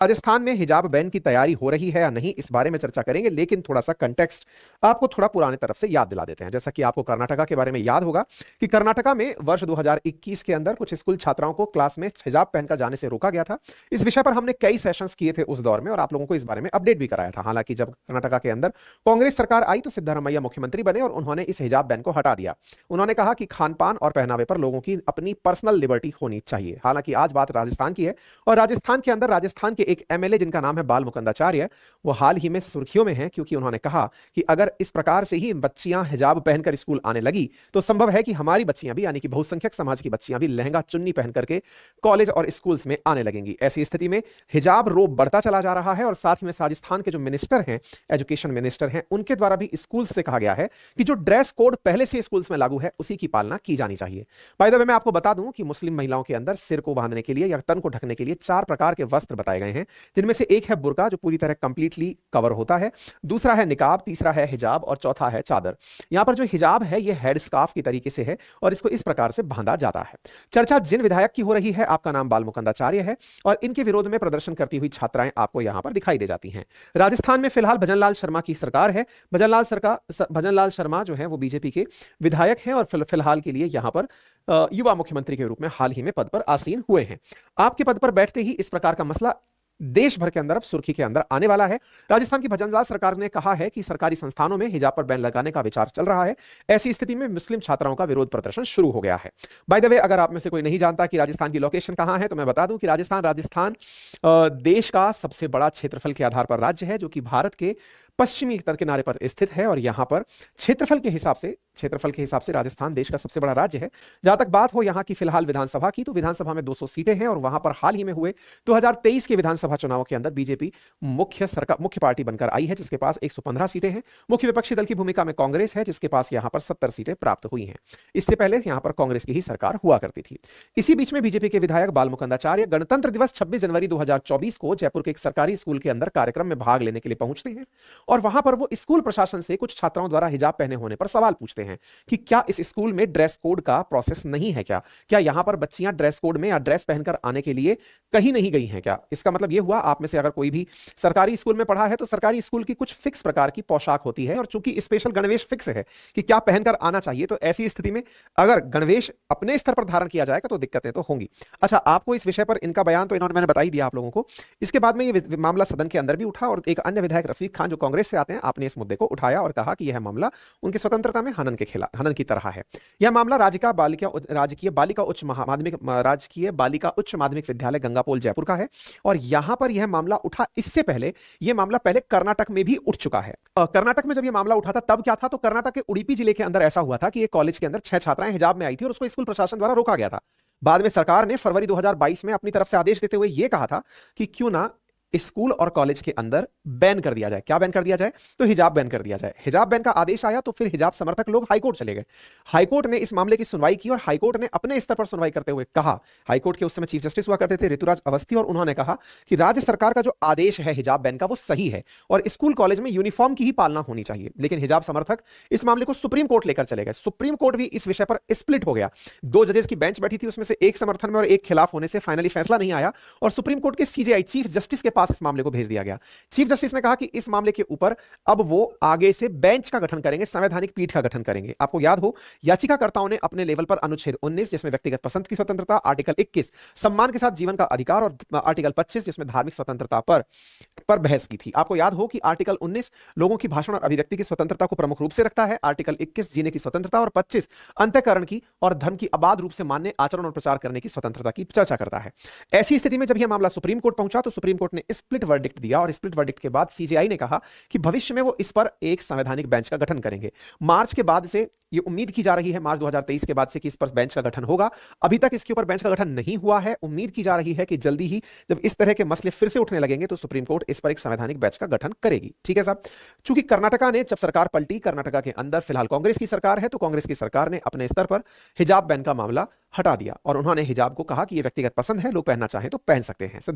राजस्थान में हिजाब बैन की तैयारी हो रही है या नहीं, इस बारे में चर्चा करेंगे, लेकिन थोड़ा सा कंटेक्स्ट आपको थोड़ा पुराने तरफ से याद दिला देते हैं। जैसा कि आपको कर्नाटका के बारे में याद होगा कि कर्नाटका में वर्ष 2021 के अंदर कुछ स्कूल छात्राओं को क्लास में हिजाब पहनकर जाने से रोका गया था। इस विषय पर हमने कई सेशंस किए थे उस दौर में और आप लोगों को इस बारे में अपडेट भी कराया था। हालांकि जब कर्नाटका के अंदर कांग्रेस सरकार आई तो सिद्धरामैया मुख्यमंत्री बने और उन्होंने इस हिजाब बैन को हटा दिया। उन्होंने कहा कि खान पान और पहनावे पर लोगों की अपनी पर्सनल लिबर्टी होनी चाहिए। हालांकि आज बात राजस्थान की है और राजस्थान के अंदर राजस्थान के एक एमएलए जिनका नाम है बाल मुकुंदाचार्य, वो हाल ही में सुर्खियों में हैं क्योंकि उन्होंने कहा कि अगर इस प्रकार से ही बच्चियां हिजाब पहनकर स्कूल आने लगी तो संभव है कि हमारी बच्चियां भी, यानी कि बहुसंख्यक समाज की बच्चियां भी लहंगा चुन्नी पहन करके कॉलेज और स्कूल्स में आने लगेंगी। ऐसी स्थिति में हिजाब रोब बढ़ता चला जा रहा है और साथ ही में राजस्थान के जो मिनिस्टर हैं, एजुकेशन मिनिस्टर हैं, उनके द्वारा भी स्कूल से कहा गया है कि जो ड्रेस कोड पहले से स्कूल्स में लागू है उसी की पालना की जानी चाहिए। बाय द वे मैं आपको बता दूं कि मुस्लिम महिलाओं के अंदर सिर को बांधने के लिए या तन को ढकने के लिए 4 प्रकार के वस्त्र बताए गए हैं, जिनमें से एक है बुर्का जो पूरी तरह कंप्लीटली कवर होता है, दूसरा है निकाब, तीसरा है हिजाब और चौथा है चादर। यहां पर जो हिजाब है यह हेड स्कार्फ की तरीके से है और इसको इस प्रकार से बांधा जाता है। चर्चा जिन विधायक की हो रही है, आपका नाम बाल मुकुंदाचार्य है और इनके विरोध में प्रदर्शन करती हुई छात्राएं आपको यहां पर दिखाई दे जाती हैं। राजस्थान में फिलहाल भजनलाल शर्मा की सरकार है। भजनलाल शर्मा जो है वो बीजेपी के विधायक हैं और फिलहाल के लिए यहां पर युवा मुख्यमंत्री के रूप में हाल ही में पद पर आसीन हुए हैं। आपके पद पर बैठते ही इस प्रकार का मसला देश भर के अंदर अब सुर्खी के अंदर आने वाला है। राजस्थान की भजनलाल सरकार ने कहा है कि सरकारी संस्थानों में हिजाब पर बैन लगाने का विचार चल रहा है। ऐसी स्थिति में मुस्लिम छात्राओं का विरोध प्रदर्शन शुरू हो गया है। बाय द वे, अगर आप में से कोई नहीं जानता कि राजस्थान की लोकेशन कहां है तो मैं बता दूं कि राजस्थान देश का सबसे बड़ा क्षेत्रफल के आधार पर राज्य है, जो कि भारत के पश्चिमी तट किनारे पर स्थित है और यहां पर क्षेत्रफल के हिसाब से राजस्थान देश का सबसे बड़ा राज्य है। जहां तक बात हो यहां की फिलहाल विधानसभा की, तो विधानसभा में 200 सीटें हैं और वहां पर हाल ही में हुए 2023 के विधानसभा चुनावों के अंदर बीजेपी मुख्य पार्टी बनकर आई है, जिसके पास 115 सीटें हैं। मुख्य विपक्षी दल की भूमिका में कांग्रेस है, जिसके पास यहां पर 70 सीटें प्राप्त हुई हैं। इससे पहले यहां पर कांग्रेस की ही सरकार हुआ करती थी। इसी बीच में बीजेपी के विधायक बाल मुकुंदाचार्य गणतंत्र दिवस 26 जनवरी 2024 को जयपुर के एक सरकारी स्कूल के अंदर कार्यक्रम में भाग लेने के लिए पहुंचते हैं और वहां पर वो स्कूल प्रशासन से कुछ छात्राओं द्वारा हिजाब पहने होने पर सवाल पूछते हैं कि क्या इस स्कूल में ड्रेस कोड का प्रोसेस नहीं है, क्या यहां पर बच्चियां ड्रेस कोड में या ड्रेस पहनकर आने के लिए कहीं नहीं गई हैं क्या। इसका मतलब यह हुआ, आप में से अगर कोई भी सरकारी स्कूल में पढ़ा है तो सरकारी स्कूल की कुछ फिक्स प्रकार की पोशाक होती है और चूंकि स्पेशल गणवेश फिक्स है कि क्या पहनकर आना चाहिए, तो ऐसी स्थिति में अगर गणवेश अपने स्तर पर धारण किया जाएगा तो दिक्कतें तो होंगी। अच्छा, आपको इस विषय पर इनका बयान तो मैंने बता ही दिया आप लोगों को। इसके बाद में यह मामला सदन के अंदर भी उठा और एक अन्य विधायक रफीक खान जो कांग्रेस से आते हैं, आपने इस मुद्दे को उठाया और कहा कि यह मामला उनकी स्वतंत्रता में हनन की तरह है। यह मामला राजकीय बालिका उच्च माध्यमिक विद्यालय गंगापोल जयपुर का है और यहां पर यह मामला उठा। इससे पहले यह मामला कर्नाटक में भी उठ चुका है। कर्नाटक में जब यह मामला उठा था तब क्या था, तो कर्नाटक के उडुपी जिले के अंदर ऐसा हुआ था कि एक कॉलेज के अंदर 6 छात्राएं हिजाब में आई थी और उसको स्कूल प्रशासन द्वारा रोका गया था। बाद में सरकार ने फरवरी 2022 में अपनी तरफ से आदेश देते हुए यह कहा था कि क्यों ना स्कूल और कॉलेज के अंदर बैन कर दिया जाए। क्या बैन कर दिया जाए, तो हिजाब बैन कर दिया जाए। हिजाब बैन का आदेश आया तो फिर हिजाब समर्थक लोग हाईकोर्ट चले गए। हाईकोर्ट ने इस मामले की सुनवाई की और हाईकोर्ट ने अपने स्तर पर सुनवाई करते हुए कहा, हाईकोर्ट के उस समय चीफ जस्टिस हुआ करते थे ऋतुराज अवस्थी, और उन्होंने कहा कि राज्य सरकार का जो आदेश है हिजाब बैन का वो सही है और स्कूल कॉलेज में यूनिफॉर्म की ही पालना होनी चाहिए। लेकिन हिजाब समर्थक इस मामले को सुप्रीम कोर्ट लेकर चले गए। सुप्रीम कोर्ट भी इस विषय पर स्प्लिट हो गया। 2 जजेस की बेंच बैठी थी, उसमें से एक समर्थन में और एक खिलाफ होने से फाइनली फैसला नहीं आया और सुप्रीम कोर्ट के सीजेआई चीफ जस्टिस के पास इस मामले को भेज दिया गया। चीफ जस्टिस ने कहा कि इस मामले के ऊपर अब वो आगे से बेंच का गठन करेंगे, संवैधानिक पीठ का गठन करेंगे। आपको याद हो, याचिकाकर्ताओं ने अपने लेवल पर अनुच्छेद 19 जिसमें व्यक्तिगत पसंद की स्वतंत्रता, आर्टिकल 21 सम्मान के साथ जीवन का अधिकार और आर्टिकल 25 जिसमें धार्मिक स्वतंत्रता पर बहस की थी। आपको याद हो कि आर्टिकल 19 लोगों की भाषण और अभिव्यक्ति की स्वतंत्रता को प्रमुख रूप से रखता है, आर्टिकल 21 जीने की स्वतंत्रता और 25 अंतःकरण की और धर्म की अबाध रूप से मान्य आचरण और प्रचार करने की स्वतंत्रता की चर्चा करता है। ऐसी स्थिति में जब यह मामला सुप्रीम कोर्ट पहुंचा तो सुप्रीम कोर्ट ने स्प्लिट वर्डिक्ट दिया और स्प्लिट वर्डिक्ट के बाद सीजेआई ने कहा कि भविष्य में वो इस पर एक संवैधानिक बेंच का गठन करेंगे। मार्च के बाद से ये उम्मीद की जा रही है, मार्च 2023 के बाद से कि इस पर बेंच का गठन होगा। अभी तक इसके ऊपर बेंच का गठन नहीं हुआ है। उम्मीद की जा रही है कि जल्दी ही जब इस तरह के मसले फिर से उठने लगेंगे तो सुप्रीम कोर्ट इस पर एक संवैधानिक बेंच का गठन करेगी। ठीक है साहब। चूंकि कर्नाटका ने जब सरकार पलटी, कर्नाटका के अंदर फिलहाल कांग्रेस की सरकार है, तो कांग्रेस की सरकार ने अपने स्तर पर हिजाब बैन का मामला हटा दिया और उन्होंने हिजाब को कहा कि यह व्यक्तिगत पसंद है, लोग पहनना चाहें तो पहन सकते हैं।